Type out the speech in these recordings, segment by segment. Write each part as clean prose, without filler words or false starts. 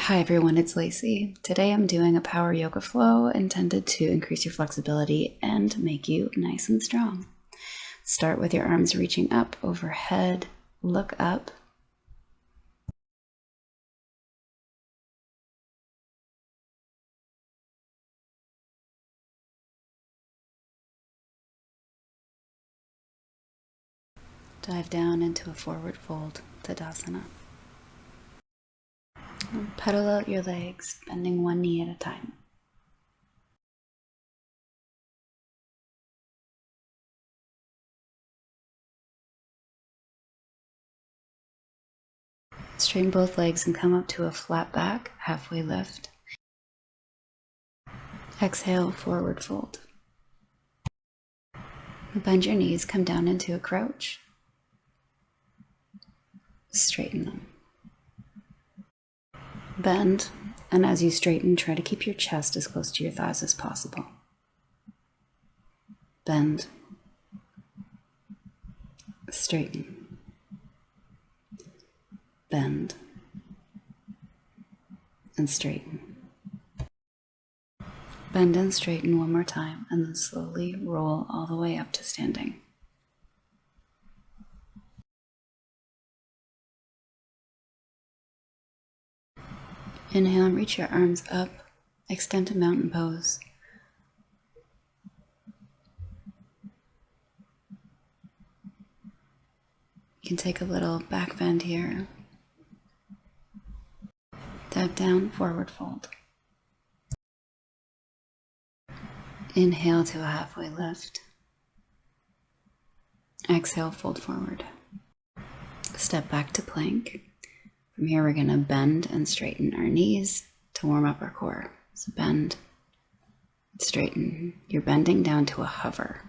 Hi everyone, it's Lacey. Today I'm doing a power yoga flow intended to increase your flexibility and make you nice and strong. Start with your arms reaching up overhead, look up. Dive down into a forward fold, Tadasana. Pedal out your legs, bending one knee at a time. Straighten both legs and come up to a flat back, halfway lift. Exhale, forward fold. Bend your knees, come down into a crouch. Straighten them. Bend, and as you straighten, try to keep your chest as close to your thighs as possible. Bend. Straighten. Bend. And straighten. Bend and straighten one more time, and then slowly roll all the way up to standing. Inhale and reach your arms up. Extend to mountain pose. You can take a little back bend here. Dive down, forward fold. Inhale to a halfway lift. Exhale, fold forward. Step back to plank. From here, we're going to bend and straighten our knees to warm up our core. So bend, straighten. You're bending down to a hover.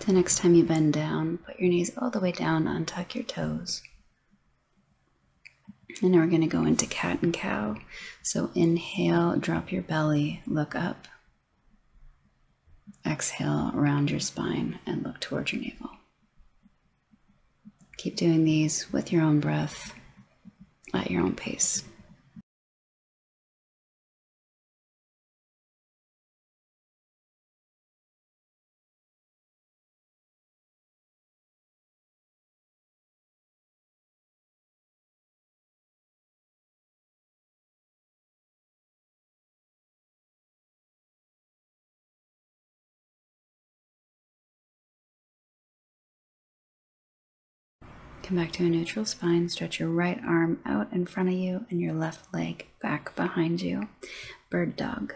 The next time you bend down, put your knees all the way down, untuck your toes. And now we're going to go into cat and cow. So inhale, drop your belly, look up. Exhale, round your spine and look towards your navel. Keep doing these with your own breath at your own pace. Come back to a neutral spine. Stretch your right arm out in front of you and your left leg back behind you. Bird dog.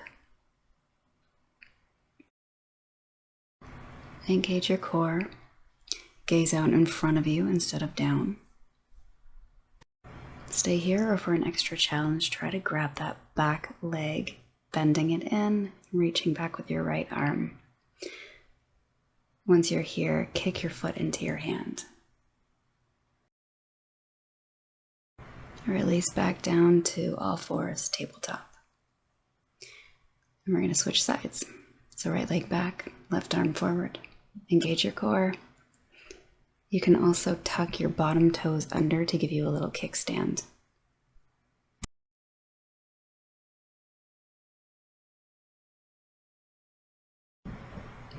Engage your core. Gaze out in front of you instead of down. Stay here, or for an extra challenge, try to grab that back leg, bending it in, reaching back with your right arm. Once you're here, kick your foot into your hand. Release back down to all fours, tabletop. And we're going to switch sides. So right leg back, left arm forward. Engage your core. You can also tuck your bottom toes under to give you a little kickstand.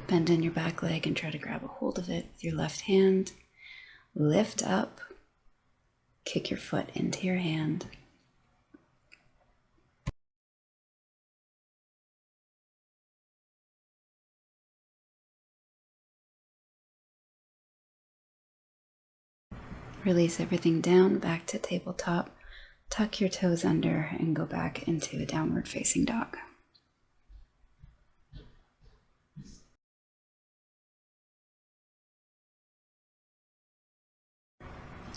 Bend in your back leg and try to grab a hold of it with your left hand. Lift up. Kick your foot into your hand. Release everything down, back to tabletop. Tuck your toes under and go back into a downward facing dog.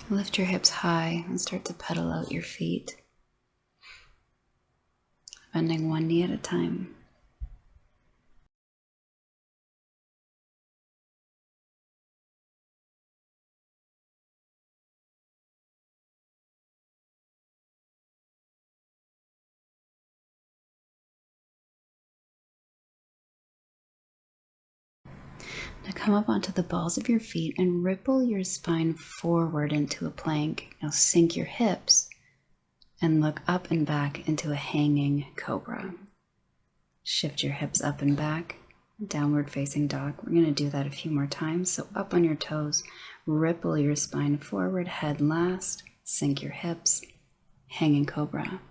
Lift your hips high and start to pedal out your feet, bending one knee at a time. Now come up onto the balls of your feet and ripple your spine forward into a plank. Now sink your hips and look up and back into a hanging cobra. Shift your hips up and back, downward facing dog. We're going to do that a few more times. So up on your toes, ripple your spine forward, head last, sink your hips, hanging cobra.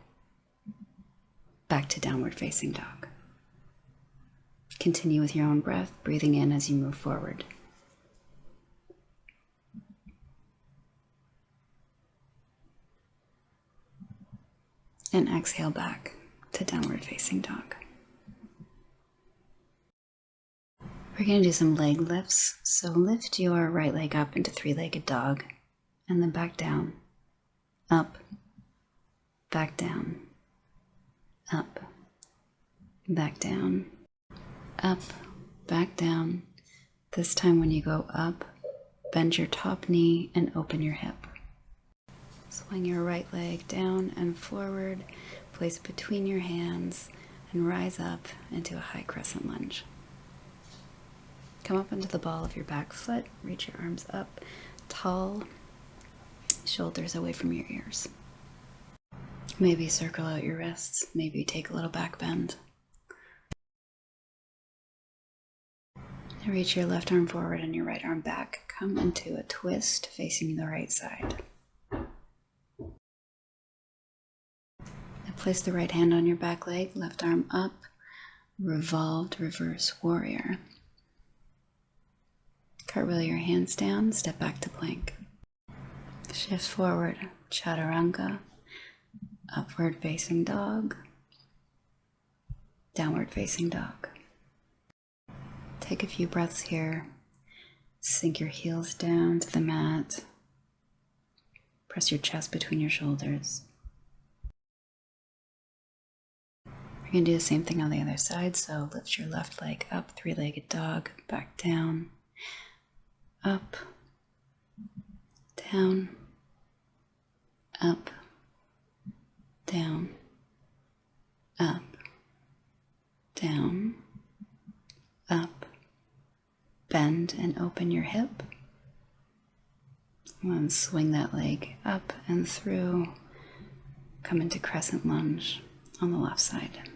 Back to downward facing dog. Continue with your own breath, breathing in as you move forward. And exhale back to downward facing dog. We're going to do some leg lifts. So lift your right leg up into three-legged dog and then back down, up, back down, up, back down, up, back down. This time when you go up, bend your top knee and open your hip. Swing your right leg down and forward, place between your hands, and rise up into a high crescent lunge. Come up into the ball of your back foot, reach your arms up, tall, shoulders away from your ears. Maybe circle out your wrists, maybe take a little back bend. Reach your left arm forward and your right arm back. Come into a twist facing the right side. Now place the right hand on your back leg, left arm up, revolved reverse warrior. Cartwheel your hands down, step back to plank. Shift forward, chaturanga, upward facing dog, downward facing dog. Take a few breaths here. Sink your heels down to the mat. Press your chest between your shoulders. We're going to do the same thing on the other side. So lift your left leg up, three-legged dog, back down, up, down, up, down, up, down, up. Bend and open your hip. And then swing that leg up and through. Come into crescent lunge on the left side.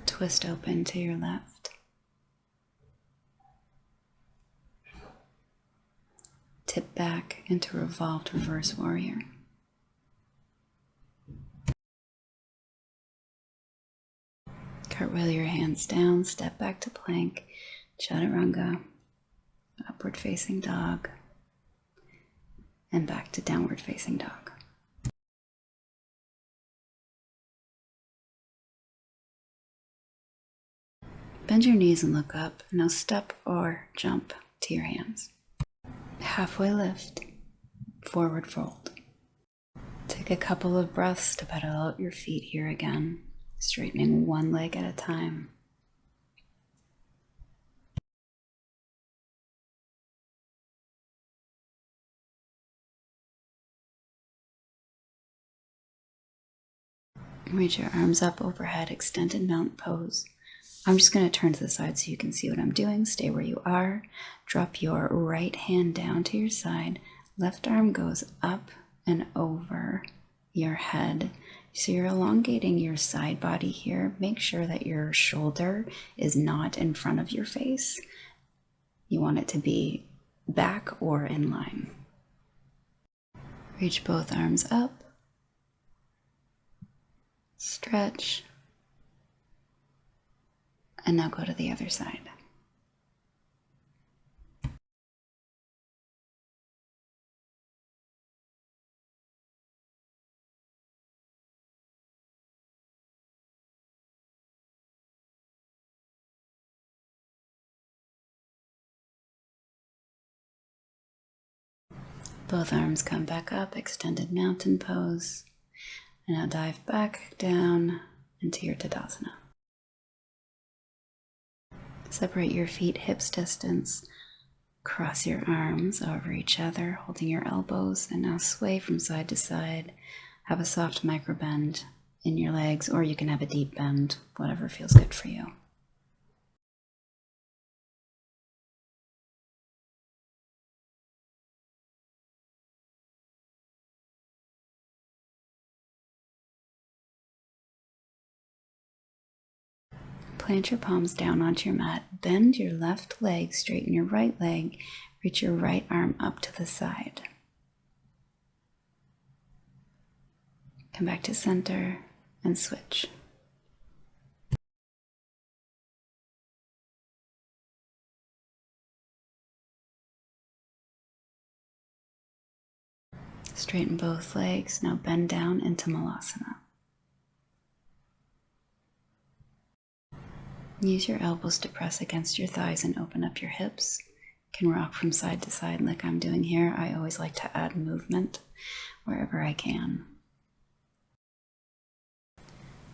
Twist open to your left. Tip back into revolved reverse warrior. Cartwheel your hands down, step back to plank, chaturanga, upward facing dog, and back to downward facing dog. Bend your knees and look up. Now step or jump to your hands. Halfway lift, forward fold. Take a couple of breaths to pedal out your feet here again, straightening one leg at a time. Reach your arms up overhead, extended mountain pose. I'm just going to turn to the side so you can see what I'm doing. Stay where you are. Drop your right hand down to your side. Left arm goes up and over your head. So you're elongating your side body here. Make sure that your shoulder is not in front of your face. You want it to be back or in line. Reach both arms up. Stretch. And now go to the other side. Both arms come back up, extended mountain pose. And now dive back down into your Tadasana. Separate your feet hips distance. Cross your arms over each other, holding your elbows, and now sway from side to side. Have a soft micro bend in your legs, or you can have a deep bend, whatever feels good for you. Plant your palms down onto your mat. Bend your left leg, straighten your right leg, reach your right arm up to the side. Come back to center and switch. Straighten both legs. Now bend down into Malasana. Use your elbows to press against your thighs and open up your hips. You can rock from side to side like I'm doing here. I always like to add movement wherever I can.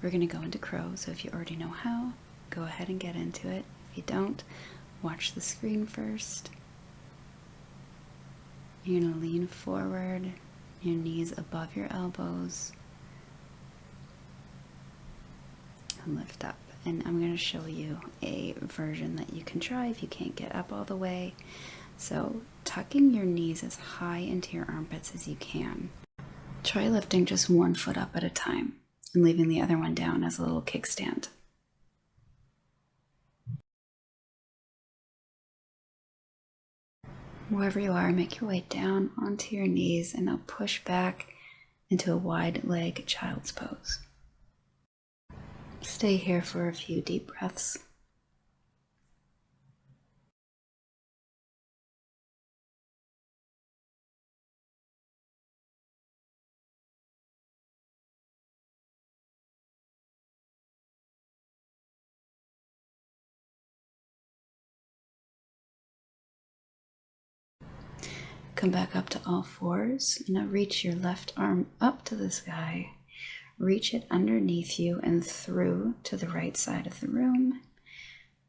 We're going to go into crow, so if you already know how, go ahead and get into it. If you don't, watch the screen first. You're going to lean forward, your knees above your elbows, and lift up. And I'm going to show you a version that you can try if you can't get up all the way. So tucking your knees as high into your armpits as you can. Try lifting just one foot up at a time and leaving the other one down as a little kickstand. Wherever you are, make your way down onto your knees and now push back into a wide leg child's pose. Stay here for a few deep breaths. Come back up to all fours. Now reach your left arm up to the sky. Reach it underneath you and through to the right side of the room.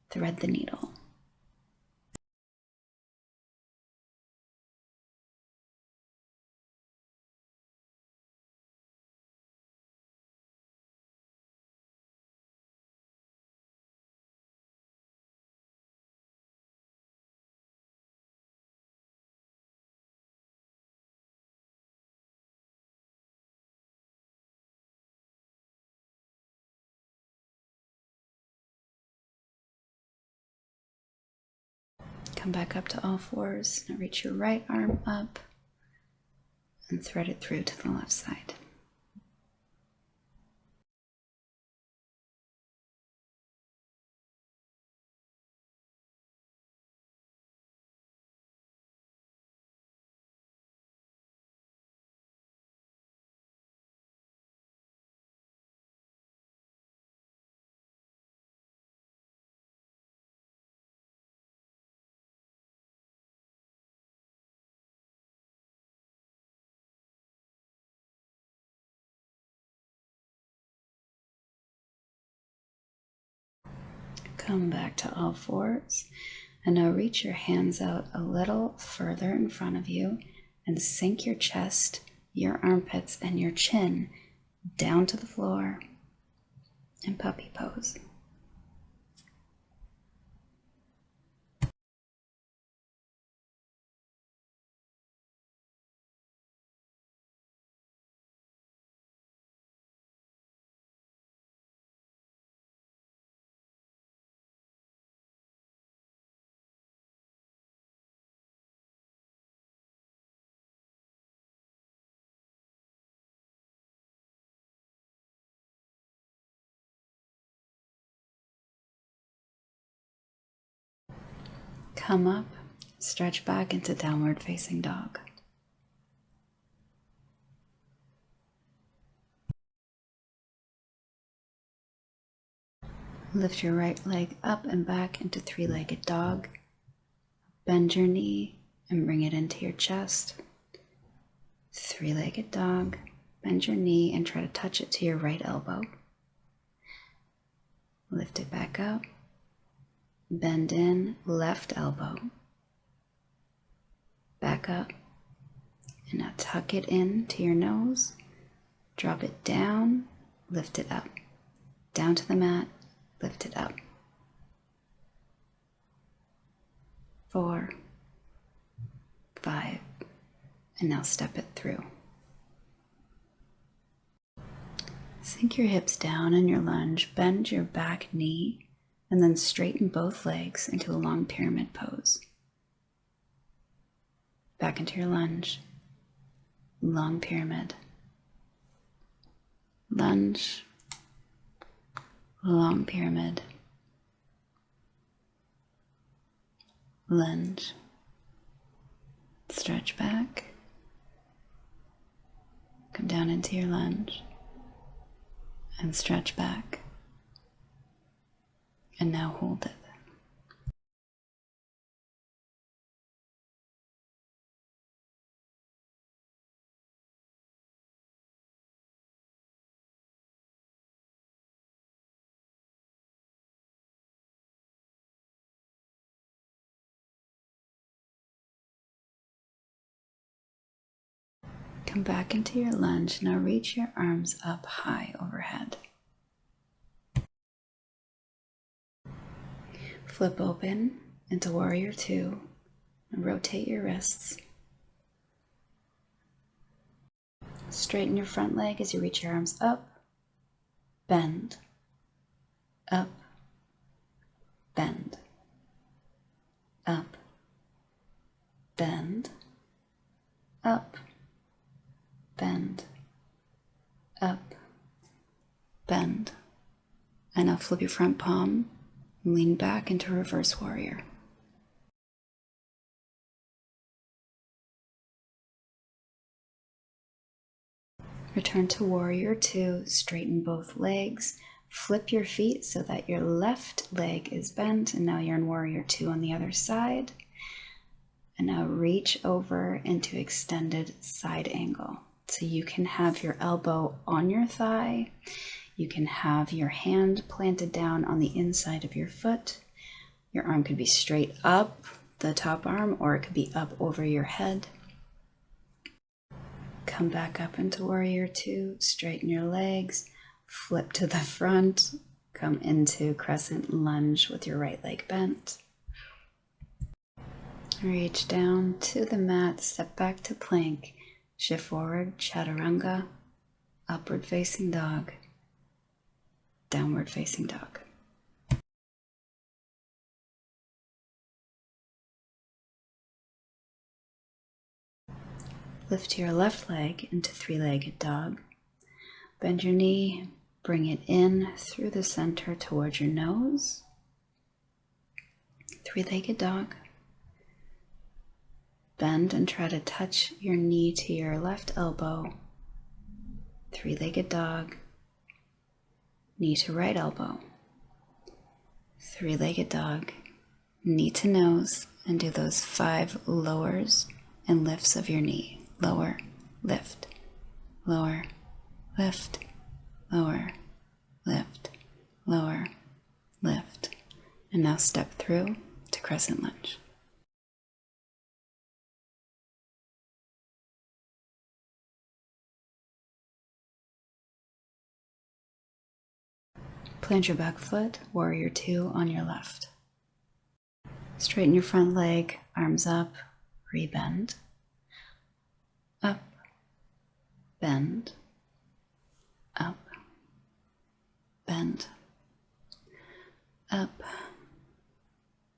Thread the needle. Come back up to all fours. Now reach your right arm up and thread it through to the left side. Come back to all fours. And now reach your hands out a little further in front of you and sink your chest, your armpits, and your chin down to the floor in puppy pose. Come up, stretch back into downward facing dog. Lift your right leg up and back into three-legged dog. Bend your knee and bring it into your chest. Three-legged dog. Bend your knee and try to touch it to your right elbow. Lift it back up. Bend in, left elbow. Back up. And now tuck it in to your nose. Drop it down, lift it up. Down to the mat, lift it up. 4, 5, and now step it through. Sink your hips down in your lunge, bend your back knee, and then straighten both legs into a long pyramid pose. Back into your lunge, long pyramid. Lunge, long pyramid. Lunge. Stretch back. Come down into your lunge. And stretch back. And now hold it. Come back into your lunge. Now reach your arms up high overhead. Flip open into Warrior Two and rotate your wrists. Straighten your front leg as you reach your arms up, bend, up, bend, up, bend, up, bend, up, bend. And now flip your front palm and lean back into Reverse Warrior. Return to Warrior Two, straighten both legs, flip your feet so that your left leg is bent, and now you're in Warrior Two on the other side. And now reach over into extended side angle. So you can have your elbow on your thigh, you can have your hand planted down on the inside of your foot. Your arm could be straight up, the top arm, or it could be up over your head. Come back up into Warrior Two, straighten your legs, flip to the front, come into Crescent Lunge with your right leg bent. Reach down to the mat, step back to plank, shift forward, Chaturanga, upward facing dog, downward facing dog. Lift your left leg into three-legged dog. Bend your knee, bring it in through the center towards your nose. Three-legged dog. Bend and try to touch your knee to your left elbow. Three-legged dog. Knee to right elbow. Three-legged dog. Knee to nose, and do those 5 lowers and lifts of your knee. Lower, lift, lower, lift, lower, lift, lower, lift. And now step through to Crescent Lunge. Plant your back foot, Warrior Two on your left. Straighten your front leg, arms up, rebend. Up, bend, up, bend, up,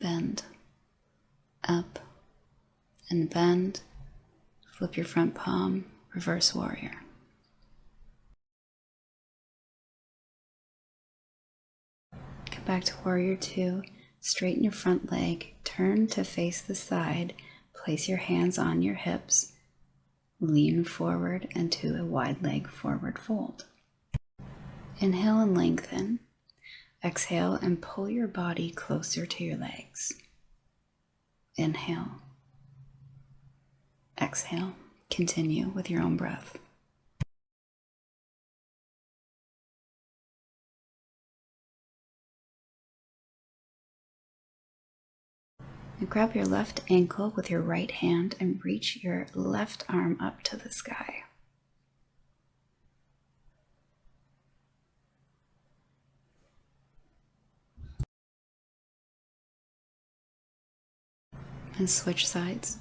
bend, up, and bend. Flip your front palm, Reverse Warrior. Come back to Warrior Two, straighten your front leg, turn to face the side, place your hands on your hips, lean forward into a wide leg forward fold. Inhale and lengthen. Exhale and pull your body closer to your legs. Inhale. Exhale. Continue with your own breath. Now grab your left ankle with your right hand and reach your left arm up to the sky. And switch sides.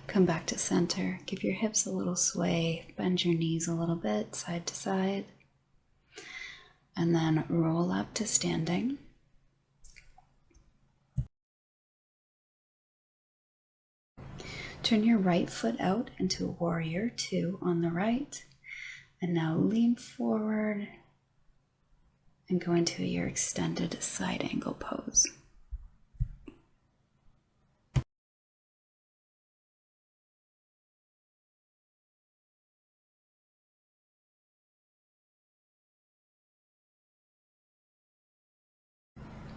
Come back to center. Give your hips a little sway. Bend your knees a little bit, side to side. And then roll up to standing. Turn your right foot out into warrior two on the right. And now lean forward and go into your extended side angle pose.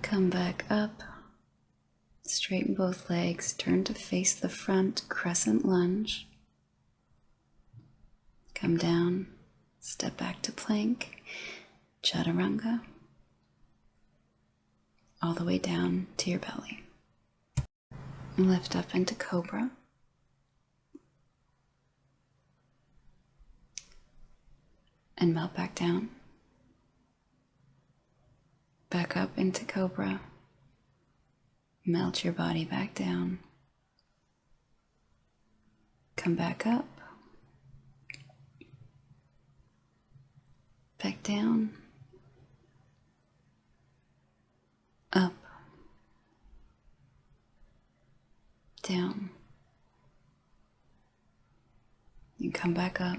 Come back up, straighten both legs, turn to face the front, crescent lunge. Come down, step back to plank, chaturanga, all the way down to your belly. And lift up into cobra. And melt back down. Back up into cobra. Melt your body back down. Come back up. Back down. Up. Down. You come back up.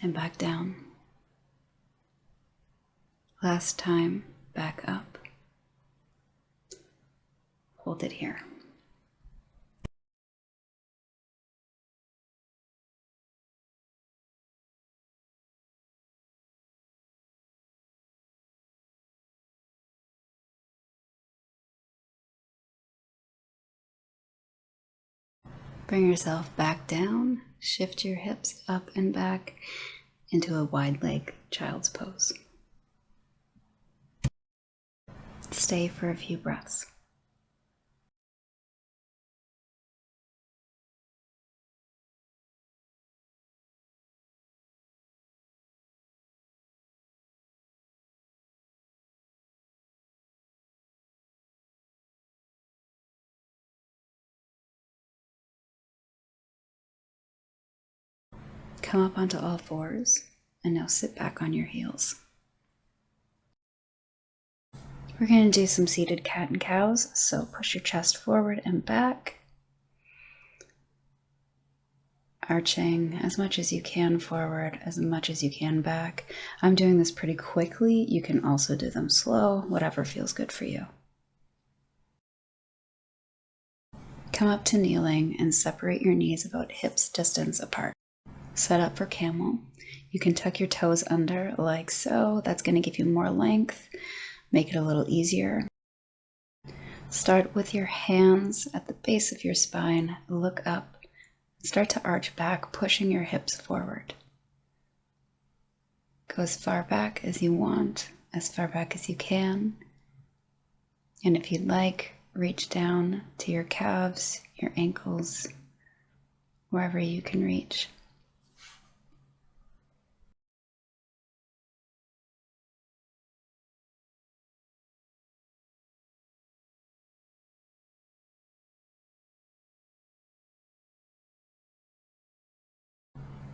And back down. Last time, back up. Hold it here. Bring yourself back down. Shift your hips up and back into a wide leg child's pose. Stay for a few breaths. Come up onto all fours and now sit back on your heels. We're going to do some seated cat and cows, so push your chest forward and back, arching as much as you can forward, as much as you can back. I'm doing this pretty quickly. You can also do them slow, whatever feels good for you. Come up to kneeling and separate your knees about hips distance apart. Set up for camel. You can tuck your toes under like so. That's going to give you more length, make it a little easier. Start with your hands at the base of your spine. Look up. Start to arch back, pushing your hips forward. Go as far back as you want, as far back as you can. And if you'd like, reach down to your calves, your ankles, wherever you can reach.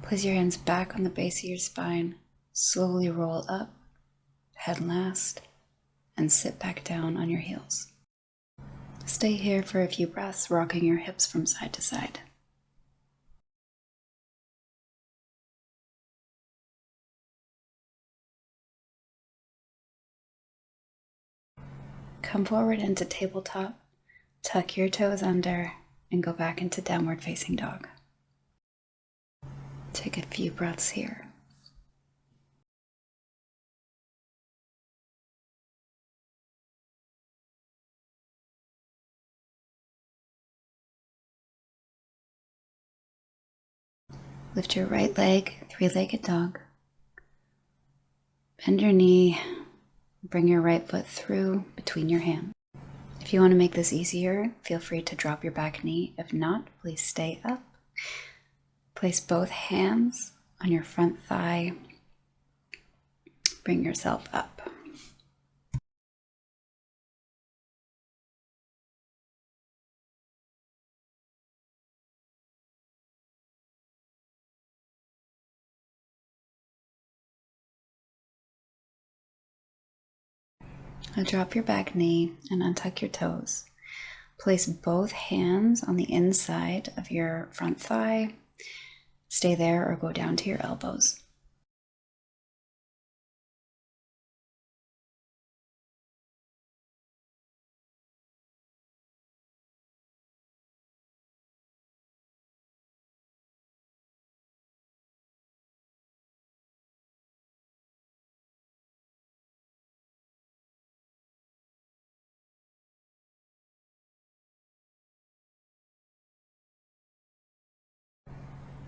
Place your hands back on the base of your spine. Slowly roll up, head last, and sit back down on your heels. Stay here for a few breaths, rocking your hips from side to side. Come forward into tabletop, tuck your toes under, and go back into downward facing dog. Take a few breaths here. Lift your right leg, three-legged dog. Bend your knee, bring your right foot through between your hands. If you want to make this easier, feel free to drop your back knee. If not, please stay up. Place both hands on your front thigh. Bring yourself up. Now drop your back knee and untuck your toes. Place both hands on the inside of your front thigh. Stay there or go down to your elbows.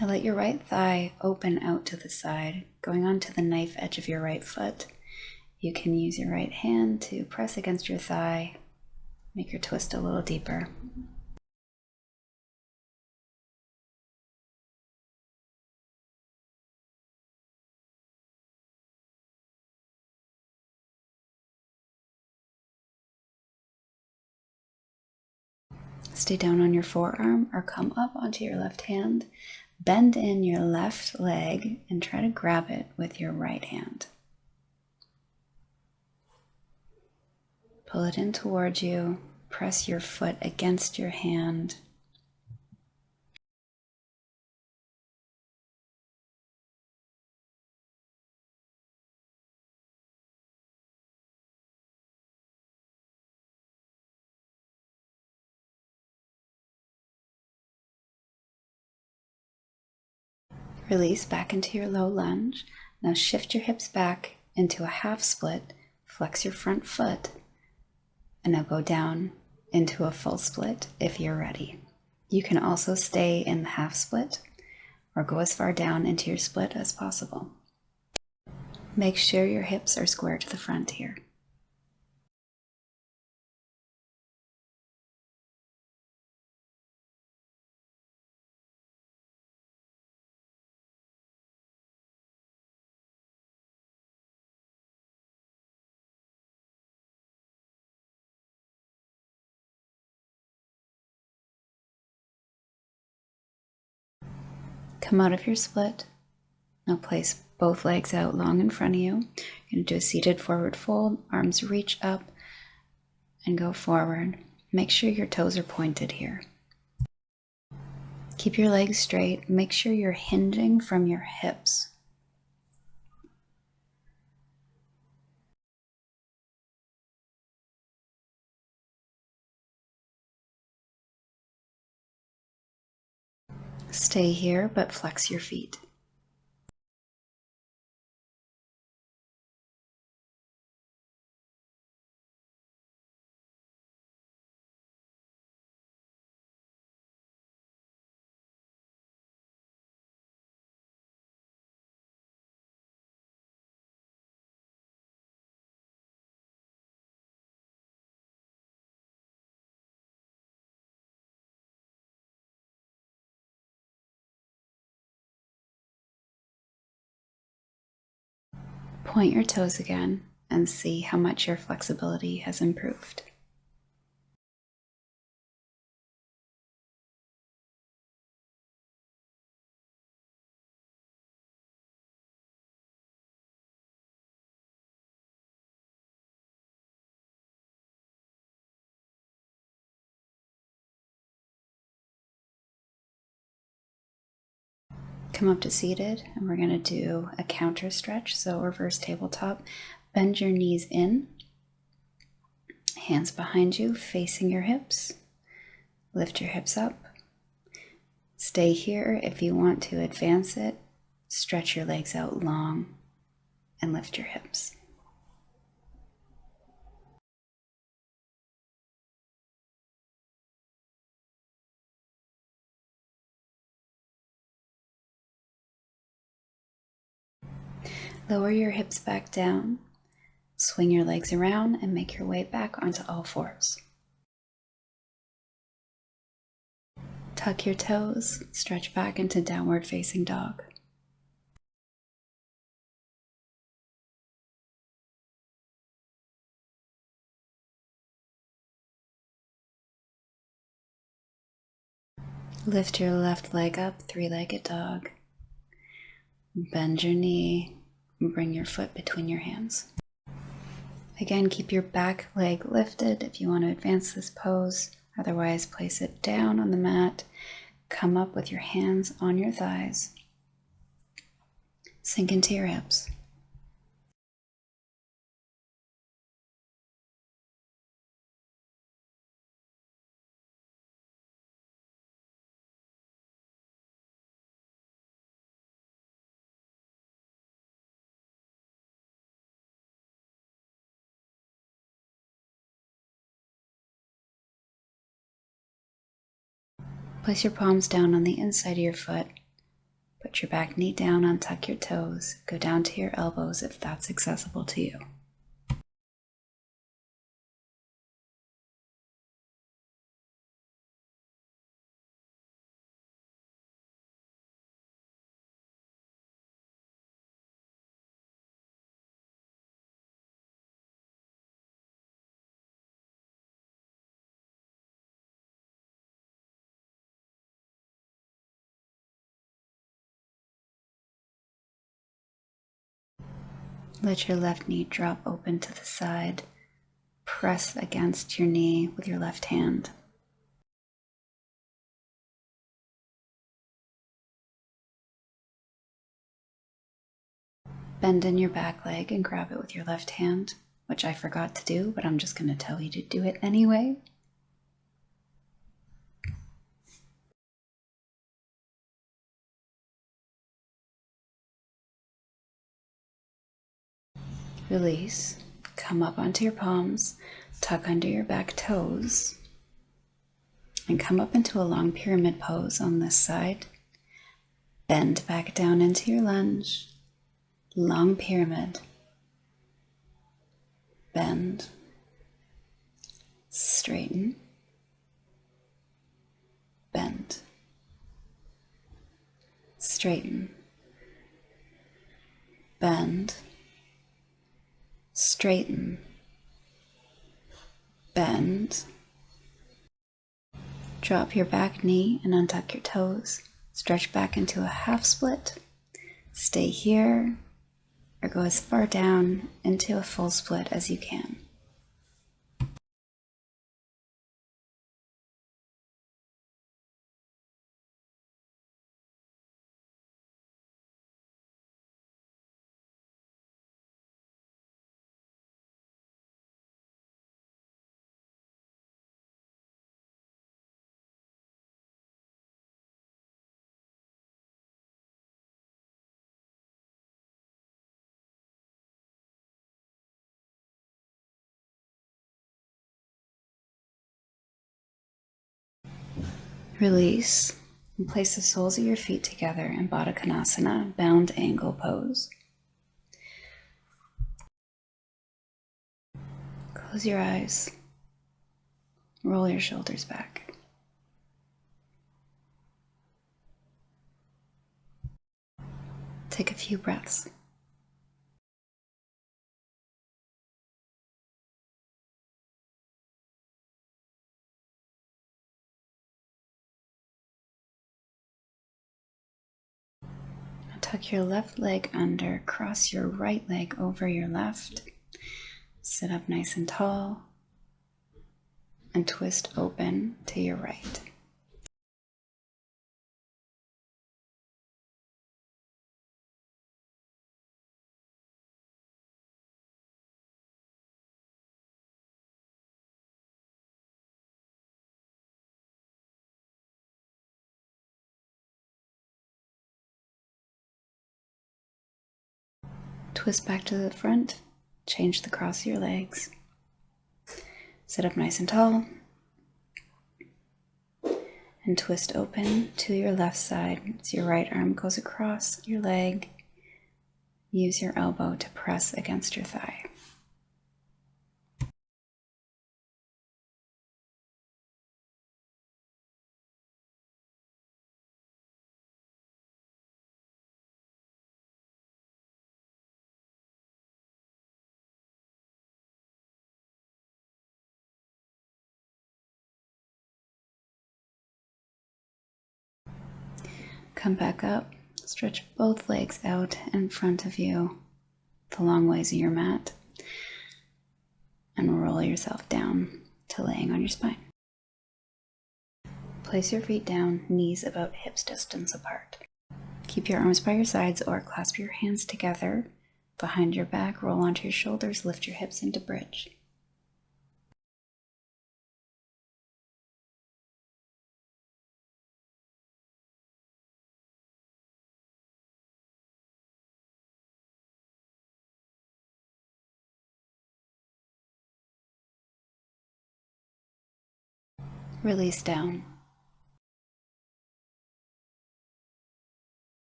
Now let your right thigh open out to the side, going onto the knife edge of your right foot. You can use your right hand to press against your thigh, make your twist a little deeper. Stay down on your forearm or come up onto your left hand. Bend in your left leg and try to grab it with your right hand. Pull it in towards you. Press your foot against your hand. Release back into your low lunge. Now shift your hips back into a half split. Flex your front foot. And now go down into a full split if you're ready. You can also stay in the half split or go as far down into your split as possible. Make sure your hips are square to the front here. Come out of your split. Now place both legs out long in front of you. You're going to do a seated forward fold. Arms reach up and go forward. Make sure your toes are pointed here. Keep your legs straight. Make sure you're hinging from your hips. Stay here, but flex your feet. Point your toes again and see how much your flexibility has improved. Come up to seated, and we're going to do a counter stretch. So reverse tabletop. Bend your knees in, hands behind you, facing your hips. Lift your hips up. Stay here. If you want to advance it, stretch your legs out long and lift your hips. Lower your hips back down, swing your legs around, and make your way back onto all fours. Tuck your toes, stretch back into downward facing dog. Lift your left leg up, three-legged dog. Bend your knee and bring your foot between your hands. Again, keep your back leg lifted if you want to advance this pose. Otherwise, place it down on the mat. Come up with your hands on your thighs. Sink into your hips. Place your palms down on the inside of your foot. Put your back knee down, untuck your toes. Go down to your elbows if that's accessible to you. Let your left knee drop open to the side. Press against your knee with your left hand. Bend in your back leg and grab it with your left hand, which I forgot to do, but I'm just going to tell you to do it anyway. Release. Come up onto your palms, tuck under your back toes, and come up into a long pyramid pose on this side. Bend back down into your lunge. Long pyramid. Bend. Straighten. Bend. Straighten. Bend. Straighten. Bend. Drop your back knee and untuck your toes. Stretch back into a half split. Stay here or go as far down into a full split as you can. Release and place the soles of your feet together in Baddha Konasana, bound angle pose. Close your eyes. Roll your shoulders back. Take a few breaths. Tuck your left leg under, cross your right leg over your left. Sit up nice and tall and twist open to your right. Twist back to the front, change the cross of your legs. Sit up nice and tall and twist open to your left side as your right arm goes across your leg Use your elbow to press against your thigh. Come back up, stretch both legs out in front of you, the long ways of your mat, and roll yourself down to laying on your spine. Place your feet down, knees about hips distance apart. Keep your arms by your sides or clasp your hands together behind your back, roll onto your shoulders, lift your hips into bridge. Release down.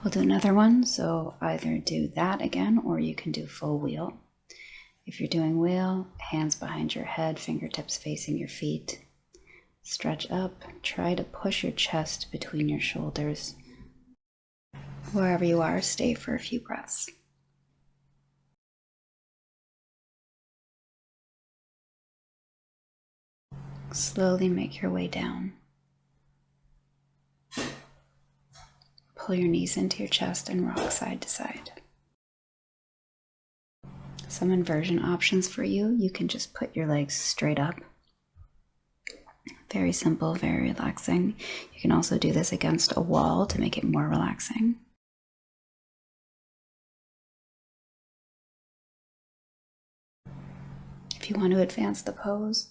We'll do another one, so either do that again or you can do full wheel. If you're doing wheel, hands behind your head, fingertips facing your feet. Stretch up, try to push your chest between your shoulders. Wherever you are, stay for a few breaths. Slowly make your way down. Pull your knees into your chest and rock side to side. Some inversion options for you. You can just put your legs straight up. Very simple, very relaxing. You can also do this against a wall to make it more relaxing. If you want to advance the pose,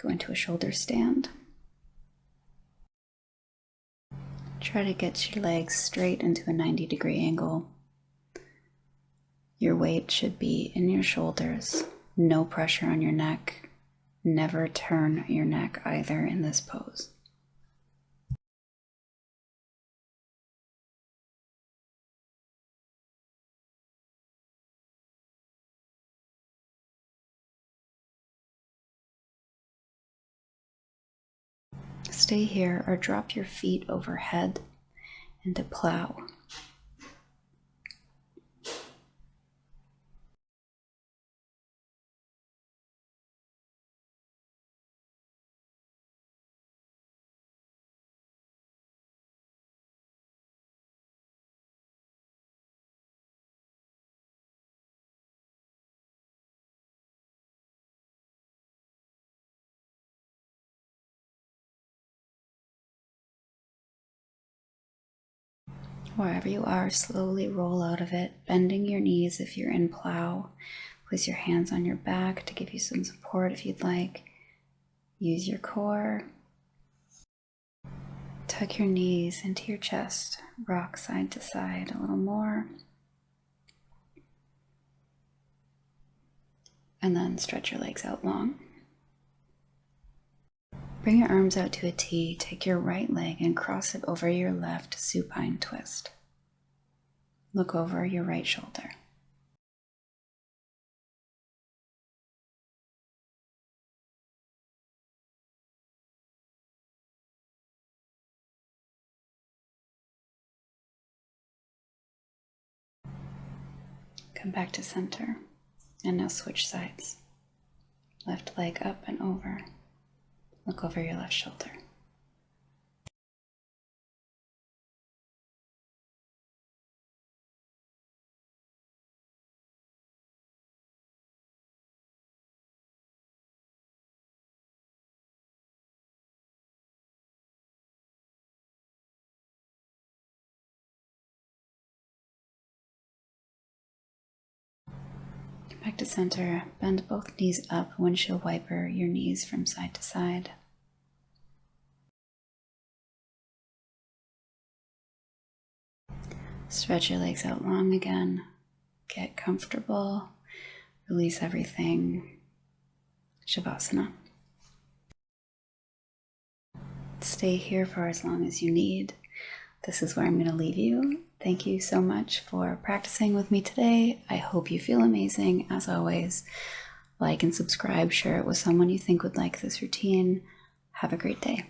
go into a shoulder stand. Try to get your legs straight into a 90-degree angle. Your weight should be in your shoulders, no pressure on your neck. Never turn your neck either in this pose. Stay here or drop your feet overhead into plow. Wherever you are, slowly roll out of it, bending your knees if you're in plow. Place your hands on your back to give you some support if you'd like. Use your core. Tuck your knees into your chest. Rock side to side a little more. And then stretch your legs out long. Bring your arms out to a T. Take your right leg and cross it over your left supine twist. Look over your right shoulder. Come back to center. And now switch sides. Left leg up and over. Look over your left shoulder. Back to center, bend both knees up, windshield wiper your knees from side to side. Stretch your legs out long again. Get comfortable. Release everything. Shavasana. Stay here for as long as you need. This is where I'm going to leave you. Thank you so much for practicing with me today. I hope you feel amazing. As always, like and subscribe, share it with someone you think would like this routine. Have a great day.